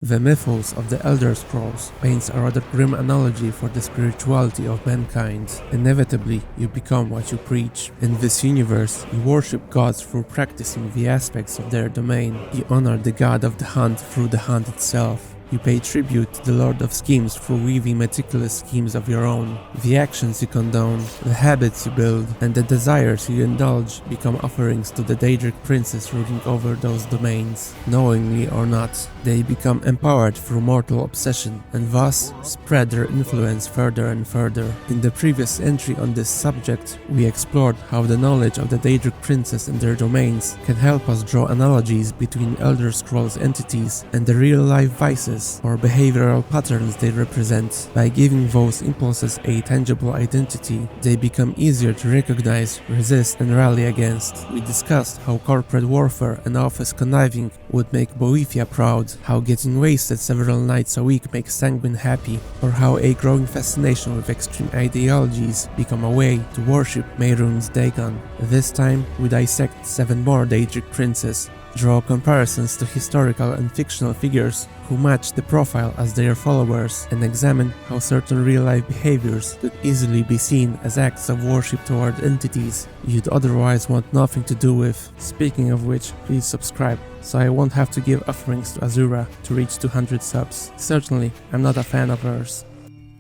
The mythos of the Elder Scrolls paints a rather grim analogy for the spirituality of mankind. Inevitably, you become what you preach. In this universe, you worship gods through practicing the aspects of their domain. You honor the god of the hunt through the hunt itself. You pay tribute to the Lord of Schemes through weaving meticulous schemes of your own. The actions you condone, the habits you build, and the desires you indulge become offerings to the Daedric Princes ruling over those domains. Knowingly or not, they become empowered through mortal obsession, and thus spread their influence further and further. In the previous entry on this subject, we explored how the knowledge of the Daedric Princes and their domains can help us draw analogies between Elder Scrolls entities and the real-life vices or behavioral patterns they represent. By giving those impulses a tangible identity, they become easier to recognize, resist, and rally against. We discussed how corporate warfare and office conniving would make Boethia proud, how getting wasted several nights a week makes Sanguine happy, or how a growing fascination with extreme ideologies become a way to worship Mehrunes Dagon. This time, we dissect 7 more Daedric Princes, draw comparisons to historical and fictional figures who match the profile as their followers, and examine how certain real-life behaviors could easily be seen as acts of worship toward entities you'd otherwise want nothing to do with. Speaking of which, please subscribe, so I won't have to give offerings to Azura to reach 200 subs. Certainly, I'm not a fan of hers.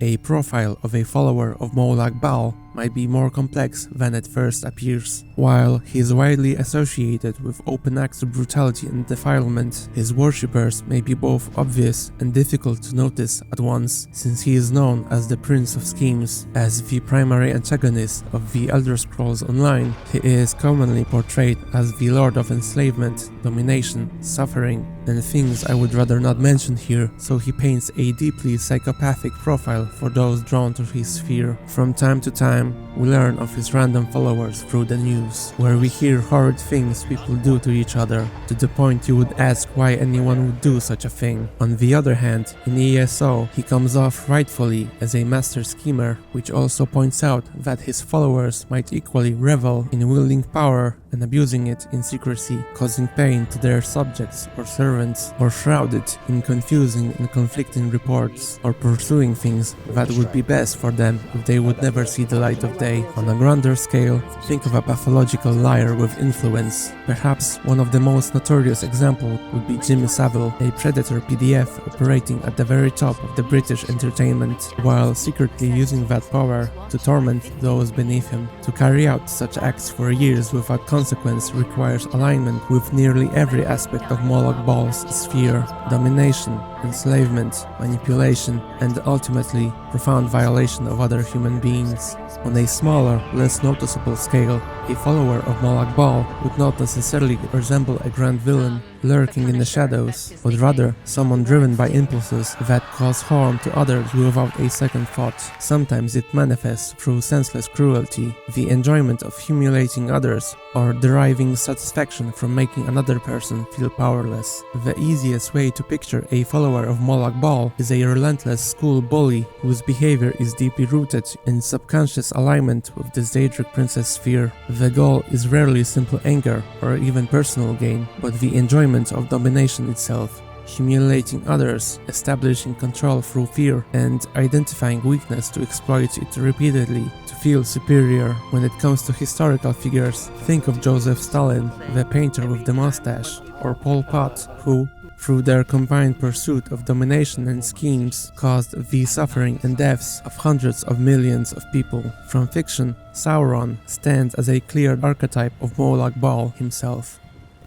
A profile of a follower of Molag Bal might be more complex than it first appears. While he is widely associated with open acts of brutality and defilement, his worshippers may be both obvious and difficult to notice at once, since he is known as the Prince of Schemes. As the primary antagonist of the Elder Scrolls Online, he is commonly portrayed as the Lord of Enslavement, Domination, Suffering, and things I would rather not mention here, so he paints a deeply psychopathic profile for those drawn to his sphere. From time to time, we learn of his random followers through the news, where we hear horrid things people do to each other, to the point you would ask why anyone would do such a thing. On the other hand, in ESO, he comes off rightfully as a master schemer, which also points out that his followers might equally revel in wielding power and abusing it in secrecy, causing pain to their subjects or servants, or shrouded in confusing and conflicting reports, or pursuing things that would be best for them if they would never see the light of day. On a grander scale, think of a pathological liar with influence. Perhaps one of the most notorious examples would be Jimmy Savile, a predator PDF operating at the very top of the British entertainment, while secretly using that power to torment those beneath him. To carry out such acts for years without consequence requires alignment with nearly every aspect of Molag Bal's sphere: domination, enslavement, manipulation, and ultimately profound violation of other human beings. On a smaller, less noticeable scale, a follower of Molag Bal would not necessarily resemble a grand villain lurking in the shadows, but rather someone driven by impulses that cause harm to others without a second thought. Sometimes it manifests through senseless cruelty, the enjoyment of humiliating others, or deriving satisfaction from making another person feel powerless. The easiest way to picture a follower of Molag Bal is a relentless school bully whose behavior is deeply rooted in subconscious alignment with the Daedric Princess sphere. The goal is rarely simple anger or even personal gain, but the enjoyment of domination itself, humiliating others, establishing control through fear, and identifying weakness to exploit it repeatedly to feel superior. When it comes to historical figures, think of Joseph Stalin, the painter with the mustache, or Pol Pot, who, through their combined pursuit of domination and schemes, caused the suffering and deaths of hundreds of millions of people. From fiction, Sauron stands as a clear archetype of Molag Bal himself.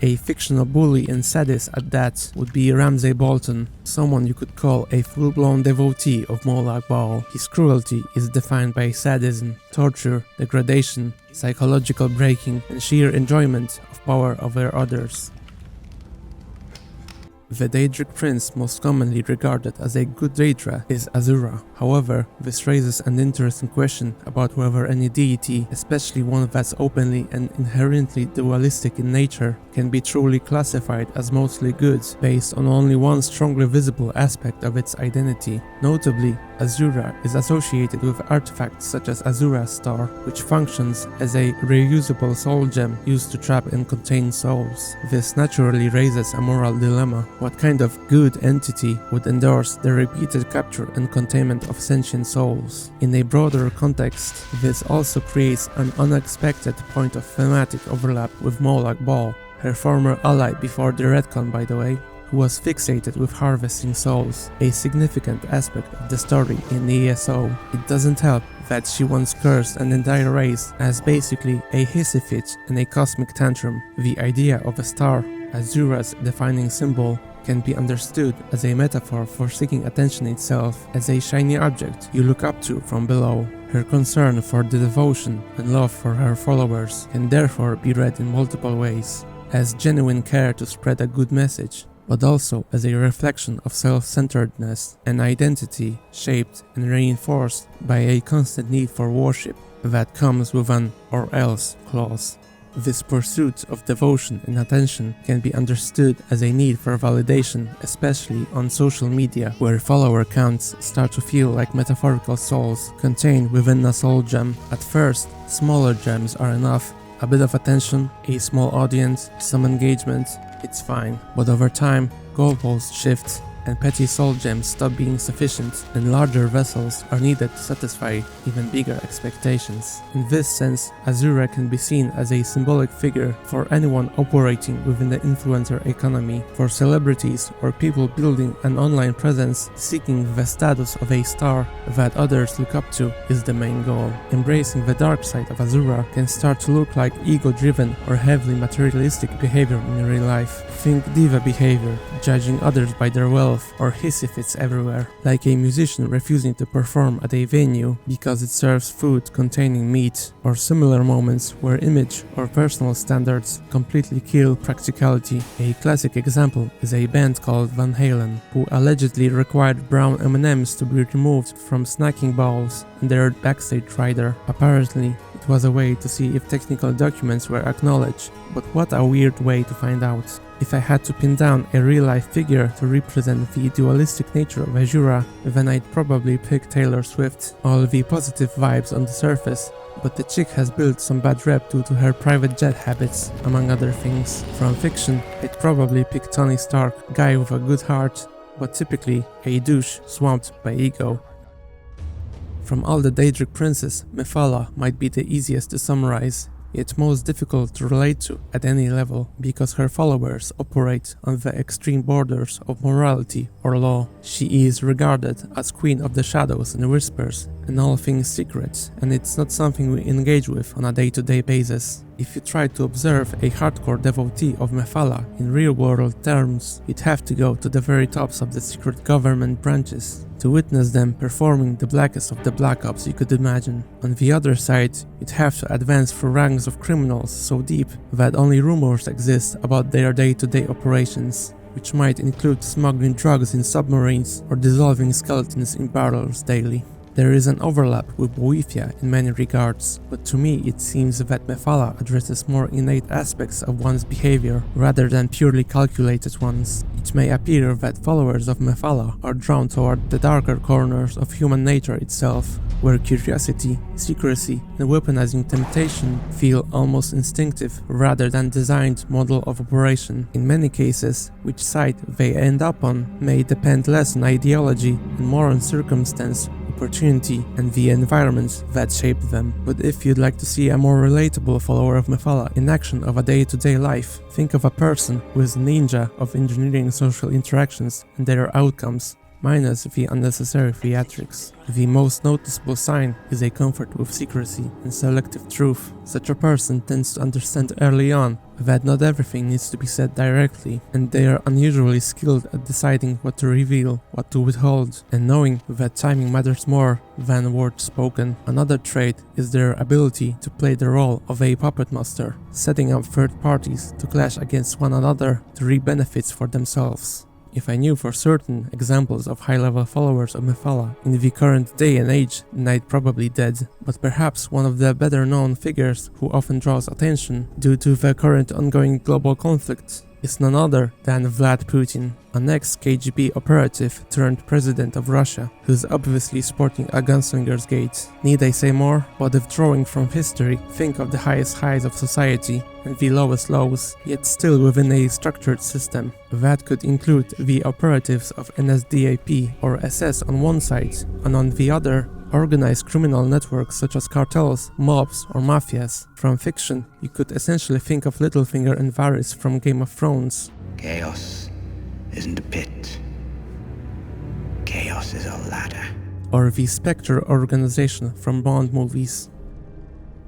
A fictional bully and sadist at that would be Ramsay Bolton, someone you could call a full-blown devotee of Molag Bal. His cruelty is defined by sadism, torture, degradation, psychological breaking, and sheer enjoyment of power over others. The Daedric Prince most commonly regarded as a good Daedra is Azura. However, this raises an interesting question about whether any deity, especially one that's openly and inherently dualistic in nature, can be truly classified as mostly good based on only one strongly visible aspect of its identity. Notably, Azura is associated with artifacts such as Azura's Star, which functions as a reusable soul gem used to trap and contain souls. This naturally raises a moral dilemma. What kind of good entity would endorse the repeated capture and containment of sentient souls? In a broader context, this also creates an unexpected point of thematic overlap with Molag Bal, her former ally before the retcon by the way, who was fixated with harvesting souls, a significant aspect of the story in ESO. It doesn't help that she once cursed an entire race as basically a hissy fit and a cosmic tantrum. The idea of a star, Azura's defining symbol, can be understood as a metaphor for seeking attention itself, as a shiny object you look up to from below. Her concern for the devotion and love for her followers can therefore be read in multiple ways, as genuine care to spread a good message, but also as a reflection of self-centeredness, an identity shaped and reinforced by a constant need for worship that comes with an "or else" clause. This pursuit of devotion and attention can be understood as a need for validation, especially on social media, where follower counts start to feel like metaphorical souls contained within a soul gem. At first, smaller gems are enough. A bit of attention, a small audience, some engagement, it's fine. But over time, goalposts shift, and petty soul gems stop being sufficient, and larger vessels are needed to satisfy even bigger expectations. In this sense, Azura can be seen as a symbolic figure for anyone operating within the influencer economy, for celebrities or people building an online presence seeking the status of a star that others look up to is the main goal. Embracing the dark side of Azura can start to look like ego-driven or heavily materialistic behavior in real life. Think diva behavior, judging others by their wealth, or hissy fits everywhere, like a musician refusing to perform at a venue because it serves food containing meat, or similar moments where image or personal standards completely kill practicality. A classic example is a band called Van Halen, who allegedly required brown M&Ms to be removed from snacking bowls in their backstage rider. Apparently, it was a way to see if technical documents were acknowledged, but what a weird way to find out. If I had to pin down a real-life figure to represent the dualistic nature of Azura, then I'd probably pick Taylor Swift. All the positive vibes on the surface, but the chick has built some bad rep due to her private jet habits, among other things. From fiction, I'd probably pick Tony Stark, guy with a good heart, but typically a douche swamped by ego. From all the Daedric Princes, Mephala might be the easiest to summarize, yet most difficult to relate to at any level, because her followers operate on the extreme borders of morality or law. She is regarded as Queen of the Shadows and Whispers, and all things secret, and it's not something we engage with on a day-to-day basis. If you try to observe a hardcore devotee of Mephala in real-world terms, you'd have to go to the very tops of the secret government branches to witness them performing the blackest of the black ops you could imagine. On the other side, you'd have to advance through ranks of criminals so deep that only rumors exist about their day-to-day operations, which might include smuggling drugs in submarines or dissolving skeletons in barrels daily. There is an overlap with Boethia in many regards, but to me it seems that Mephala addresses more innate aspects of one's behavior rather than purely calculated ones. It may appear that followers of Mephala are drawn toward the darker corners of human nature itself, where curiosity, secrecy, and weaponizing temptation feel almost instinctive rather than designed model of operation. In many cases, which side they end up on may depend less on ideology and more on circumstance, opportunity, and the environments that shape them. But if you'd like to see a more relatable follower of Mephala in action of a day-to-day life, think of a person who is a ninja of engineering social interactions and their outcomes, minus the unnecessary theatrics. The most noticeable sign is a comfort with secrecy and selective truth. Such a person tends to understand early on that not everything needs to be said directly, and they are unusually skilled at deciding what to reveal, what to withhold, and knowing that timing matters more than words spoken. Another trait is their ability to play the role of a puppet master, setting up third parties to clash against one another to reap benefits for themselves. If I knew for certain examples of high-level followers of Mephala in the current day and age, then I'd probably dead. But perhaps one of the better-known figures who often draws attention due to the current ongoing global conflict is none other than Vlad Putin, an ex-KGB operative turned president of Russia, who's obviously sporting a gunslinger's gait. Need I say more? But if drawing from history, think of the highest highs of society and the lowest lows, yet still within a structured system. That could include the operatives of NSDAP or SS on one side, and on the other, organized criminal networks such as cartels, mobs, or mafias. From fiction, you could essentially think of Littlefinger and Varys from Game of Thrones. Chaos isn't a pit. Chaos is a ladder. Or the Spectre organization from Bond movies.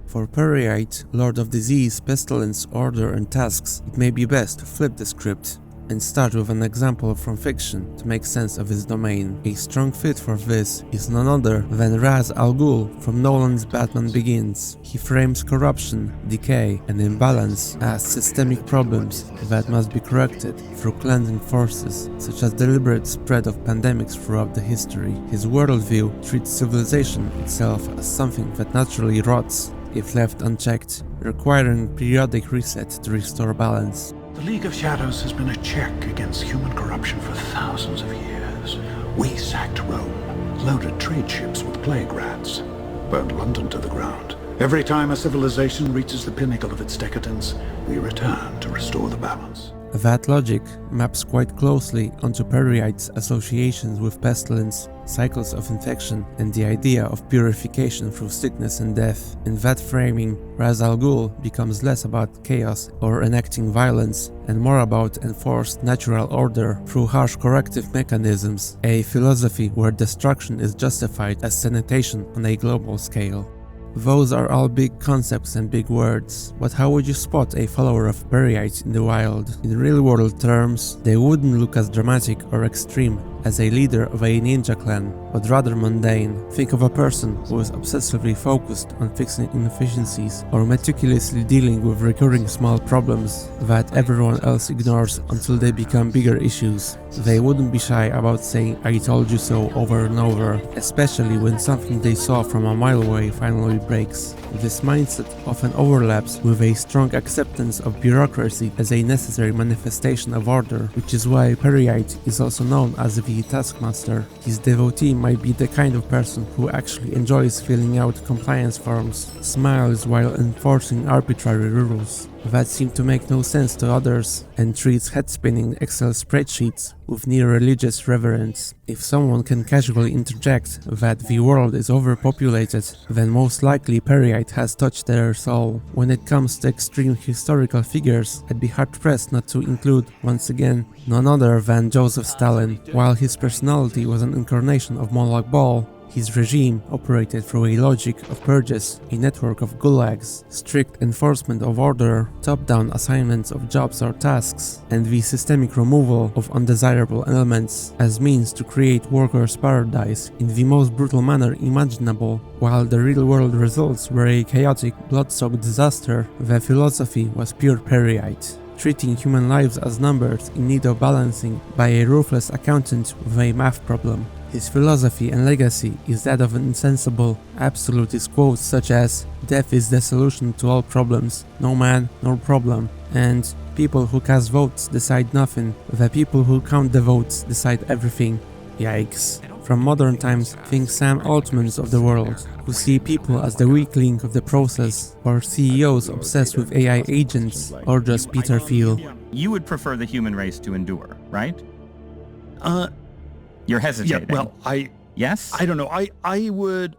For Peryite, Lord of Disease, Pestilence, Order, and Tasks, it may be best to flip the script and start with an example from fiction to make sense of his domain. A strong fit for this is none other than Ra's al Ghul from Nolan's Batman Begins. He frames corruption, decay, and imbalance as systemic problems that must be corrected through cleansing forces, such as deliberate spread of pandemics throughout the history. His worldview treats civilization itself as something that naturally rots if left unchecked, requiring periodic reset to restore balance. The League of Shadows has been a check against human corruption for thousands of years. We sacked Rome, loaded trade ships with plague rats, burned London to the ground. Every time a civilization reaches the pinnacle of its decadence, we return to restore the balance. That logic maps quite closely onto Peryite's associations with pestilence, cycles of infection, and the idea of purification through sickness and death. In that framing, Ra's al Ghul becomes less about chaos or enacting violence and more about enforced natural order through harsh corrective mechanisms, a philosophy where destruction is justified as sanitation on a global scale. Those are all big concepts and big words, but how would you spot a follower of Peryite in the wild? In real-world terms, they wouldn't look as dramatic or extreme as a leader of a ninja clan, but rather mundane. Think of a person who is obsessively focused on fixing inefficiencies or meticulously dealing with recurring small problems that everyone else ignores until they become bigger issues. They wouldn't be shy about saying "I told you so" over and over, especially when something they saw from a mile away finally breaks. This mindset often overlaps with a strong acceptance of bureaucracy as a necessary manifestation of order, which is why Peryite is also known as the Taskmaster. His devotee might be the kind of person who actually enjoys filling out compliance forms, smiles while enforcing arbitrary rules that seem to make no sense to others, and treats head-spinning Excel spreadsheets with near-religious reverence. If someone can casually interject that the world is overpopulated, then most likely Peryite has touched their soul. When it comes to extreme historical figures, I'd be hard-pressed not to include, once again, none other than Joseph Stalin. While his personality was an incarnation of Moloch Ball, his regime operated through a logic of purges, a network of gulags, strict enforcement of order, top-down assignments of jobs or tasks, and the systemic removal of undesirable elements as means to create workers' paradise in the most brutal manner imaginable. While the real-world results were a chaotic, blood-soaked disaster, the philosophy was pure Peryite, treating human lives as numbers in need of balancing by a ruthless accountant with a math problem. His philosophy and legacy is that of an insensible, absolutist quotes such as "Death is the solution to all problems, no man, no problem," and "People who cast votes decide nothing, the people who count the votes decide everything." Yikes. From modern times, think Sam Altmans of the world, who see people as the weak link of the process, or CEOs obsessed with AI agents, or just Peter Thiel. You would prefer the human race to endure, right? You're hesitating. Yeah, well, Yes? I don't know. I would...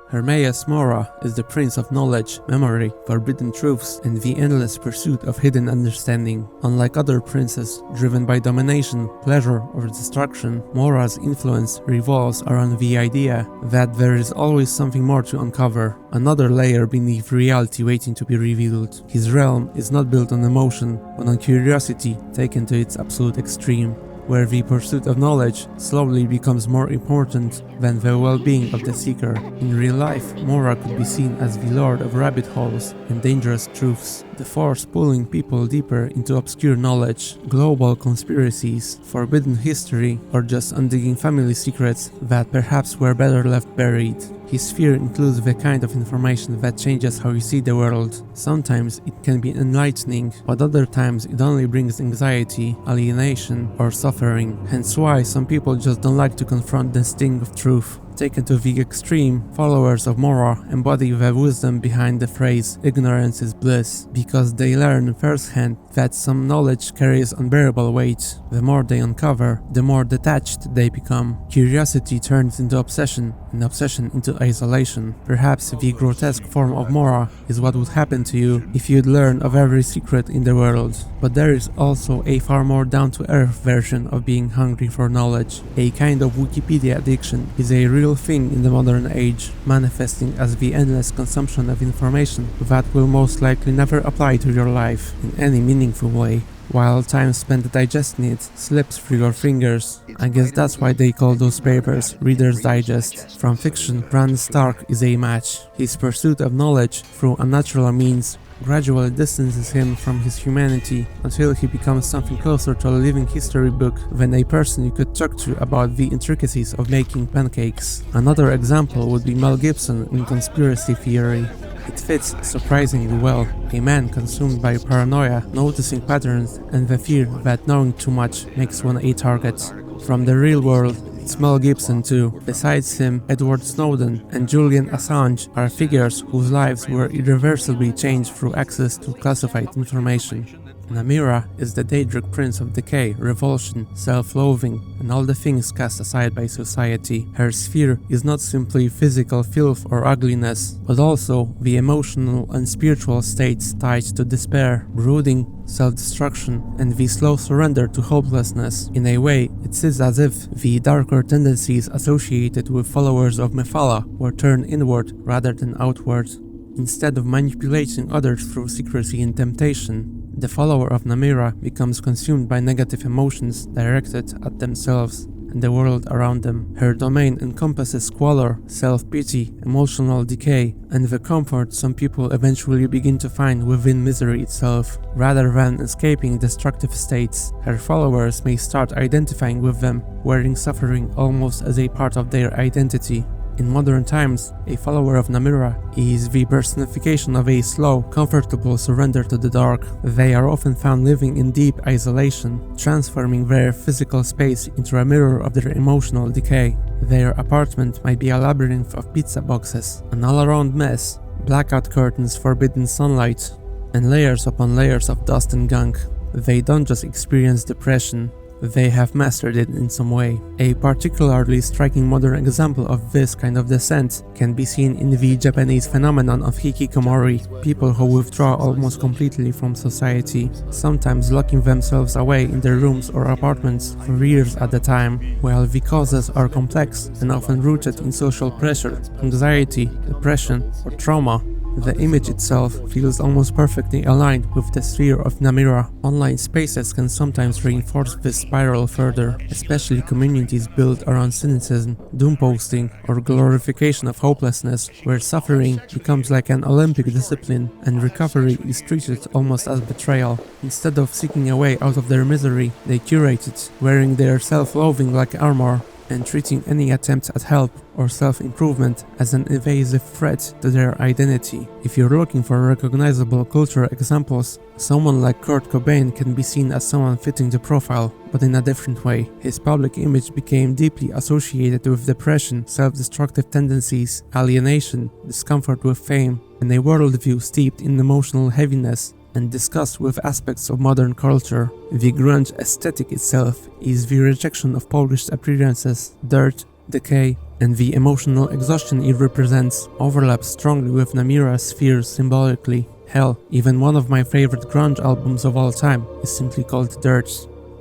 Hermaeus Mora is the prince of knowledge, memory, forbidden truths, and the endless pursuit of hidden understanding. Unlike other princes, driven by domination, pleasure, or destruction, Mora's influence revolves around the idea that there is always something more to uncover, another layer beneath reality waiting to be revealed. His realm is not built on emotion, but on curiosity taken to its absolute extreme, where the pursuit of knowledge slowly becomes more important than the well-being of the seeker. In real life, Mora could be seen as the lord of rabbit holes and dangerous truths, the force pulling people deeper into obscure knowledge, global conspiracies, forbidden history, or just undigging family secrets that perhaps were better left buried. His fear includes the kind of information that changes how you see the world. Sometimes it can be enlightening, but other times it only brings anxiety, alienation, or suffering. Hence why some people just don't like to confront the sting of truth. Taken to the extreme, followers of Mora embody the wisdom behind the phrase ignorance is bliss, because they learn firsthand that some knowledge carries unbearable weight. The more they uncover, the more detached they become. Curiosity turns into obsession, and obsession into isolation. Perhaps the grotesque form of Mora is what would happen to you if you'd learn of every secret in the world. But there is also a far more down-to-earth version of being hungry for knowledge. A kind of Wikipedia addiction is a real thing in the modern age, manifesting as the endless consumption of information that will most likely never apply to your life in any meaningful way, while time spent digesting it slips through your fingers. I guess that's why they call those papers Reader's Digest. From fiction, Bran Stark is a match. His pursuit of knowledge through unnatural means gradually distances him from his humanity until he becomes something closer to a living history book than a person you could talk to about the intricacies of making pancakes. Another example would be Mel Gibson in Conspiracy Theory. It fits surprisingly well. A man consumed by paranoia, noticing patterns, and the fear that knowing too much makes one a target. From the real world, it's Mel Gibson too. Besides him, Edward Snowden and Julian Assange are figures whose lives were irreversibly changed through access to classified information. Namira is the Daedric Prince of decay, revulsion, self-loathing, and all the things cast aside by society. Her sphere is not simply physical filth or ugliness, but also the emotional and spiritual states tied to despair, brooding, self-destruction, and the slow surrender to hopelessness. In a way, it is as if the darker tendencies associated with followers of Mephala were turned inward rather than outward. Instead of manipulating others through secrecy and temptation, the follower of Namira becomes consumed by negative emotions directed at themselves and the world around them. Her domain encompasses squalor, self-pity, emotional decay, and the comfort some people eventually begin to find within misery itself. Rather than escaping destructive states, her followers may start identifying with them, wearing suffering almost as a part of their identity. In modern times, a follower of Namira is the personification of a slow, comfortable surrender to the dark. They are often found living in deep isolation, transforming their physical space into a mirror of their emotional decay. Their apartment might be a labyrinth of pizza boxes, an all-around mess, blackout curtains forbidding sunlight, and layers upon layers of dust and gunk. They don't just experience depression, they have mastered it in some way. A particularly striking modern example of this kind of descent can be seen in the Japanese phenomenon of hikikomori, people who withdraw almost completely from society, sometimes locking themselves away in their rooms or apartments for years at a time. While the causes are complex and often rooted in social pressure, anxiety, depression, or trauma, the image itself feels almost perfectly aligned with the sphere of Namira. Online spaces can sometimes reinforce this spiral further, especially communities built around cynicism, doom posting, or glorification of hopelessness, where suffering becomes like an Olympic discipline and recovery is treated almost as betrayal. Instead of seeking a way out of their misery, they curate it, wearing their self-loathing like armor, and treating any attempt at help or self-improvement as an evasive threat to their identity. If you're looking for recognizable cultural examples, someone like Kurt Cobain can be seen as someone fitting the profile, but in a different way. His public image became deeply associated with depression, self-destructive tendencies, alienation, discomfort with fame, and a worldview steeped in emotional heaviness and discussed with aspects of modern culture. The grunge aesthetic itself is the rejection of polished appearances, dirt, decay, and the emotional exhaustion it represents overlaps strongly with Namira's fears symbolically. Hell, even one of my favorite grunge albums of all time is simply called Dirt.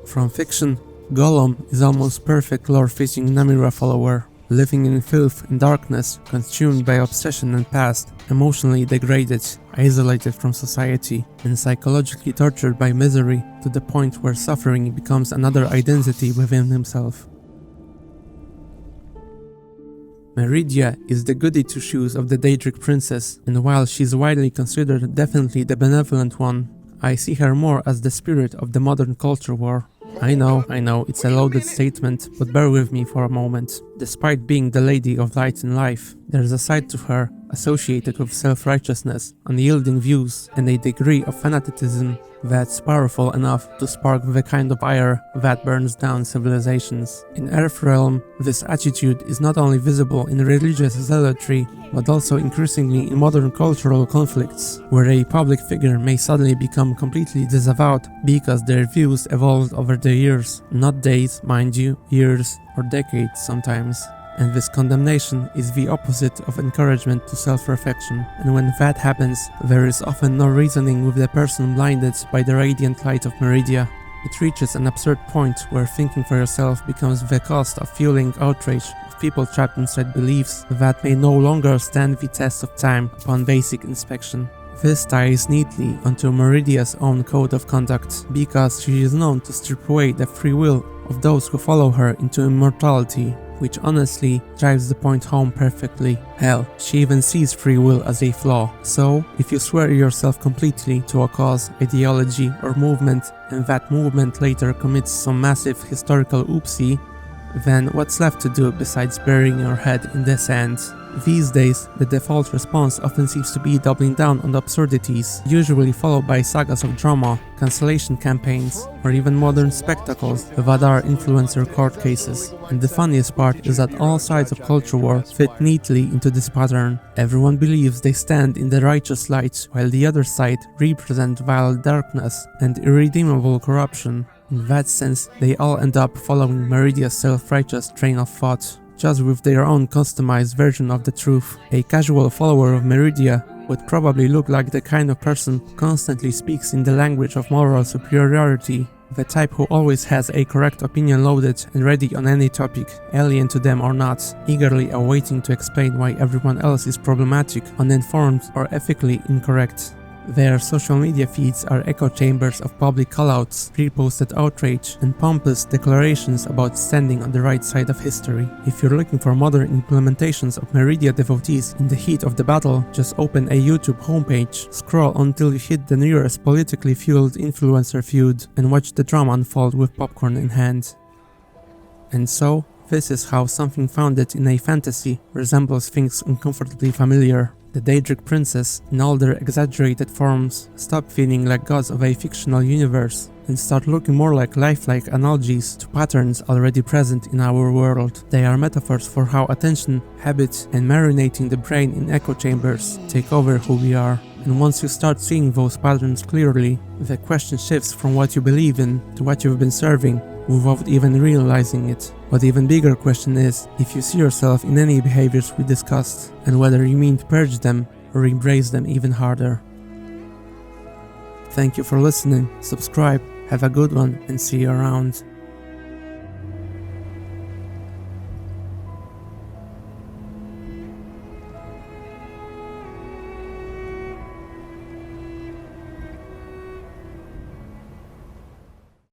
From fiction, Gollum is almost perfect lore-fitting Namira follower, living in filth and darkness, consumed by obsession and past, emotionally degraded, isolated from society, and psychologically tortured by misery to the point where suffering becomes another identity within himself. Meridia is the goody two-shoes of the Daedric Princes, and while she's widely considered definitely the benevolent one, I see her more as the spirit of the modern culture war. I know, it's a loaded statement, but bear with me for a moment. Despite being the Lady of Light in life, there's a side to her associated with self-righteousness, unyielding views, and a degree of fanaticism that's powerful enough to spark the kind of ire that burns down civilizations. In Earthrealm, this attitude is not only visible in religious zealotry, but also increasingly in modern cultural conflicts, where a public figure may suddenly become completely disavowed because their views evolved over the years, not days, mind you, years or decades sometimes. And this condemnation is the opposite of encouragement to self-reflection, and when that happens, there is often no reasoning with the person blinded by the radiant light of Meridia. It reaches an absurd point where thinking for yourself becomes the cost of fueling outrage of people trapped inside beliefs that may no longer stand the test of time upon basic inspection. This ties neatly onto Meridia's own code of conduct, because she is known to strip away the free will of those who follow her into immortality, which honestly drives the point home perfectly. Hell, she even sees free will as a flaw. So, if you swear yourself completely to a cause, ideology, or movement, and that movement later commits some massive historical oopsie, then what's left to do besides burying your head in the sand? These days, the default response often seems to be doubling down on the absurdities, usually followed by sagas of drama, cancellation campaigns, or even modern spectacles that are influencer court cases. And the funniest part is that all sides of culture war fit neatly into this pattern. Everyone believes they stand in the righteous light, while the other side represent vile darkness and irredeemable corruption. In that sense, they all end up following Meridia's self-righteous train of thought, just with their own customized version of the truth. A casual follower of Meridia would probably look like the kind of person who constantly speaks in the language of moral superiority, the type who always has a correct opinion loaded and ready on any topic, alien to them or not, eagerly awaiting to explain why everyone else is problematic, uninformed, or ethically incorrect. Their social media feeds are echo chambers of public callouts, reposted outrage, and pompous declarations about standing on the right side of history. If you're looking for modern implementations of Meridia devotees in the heat of the battle, just open a YouTube homepage, scroll until you hit the nearest politically fueled influencer feud, and watch the drama unfold with popcorn in hand. And so, this is how something founded in a fantasy resembles things uncomfortably familiar. The Daedric Princes, in all their exaggerated forms, stop feeling like gods of a fictional universe and start looking more like lifelike analogies to patterns already present in our world. They are metaphors for how attention, habit, and marinating the brain in echo chambers take over who we are. And once you start seeing those patterns clearly, the question shifts from what you believe in to what you've been serving, without even realizing it. But the even bigger question is if you see yourself in any behaviors we discussed, and whether you mean to purge them or embrace them even harder. Thank you for listening, subscribe, have a good one, and see you around.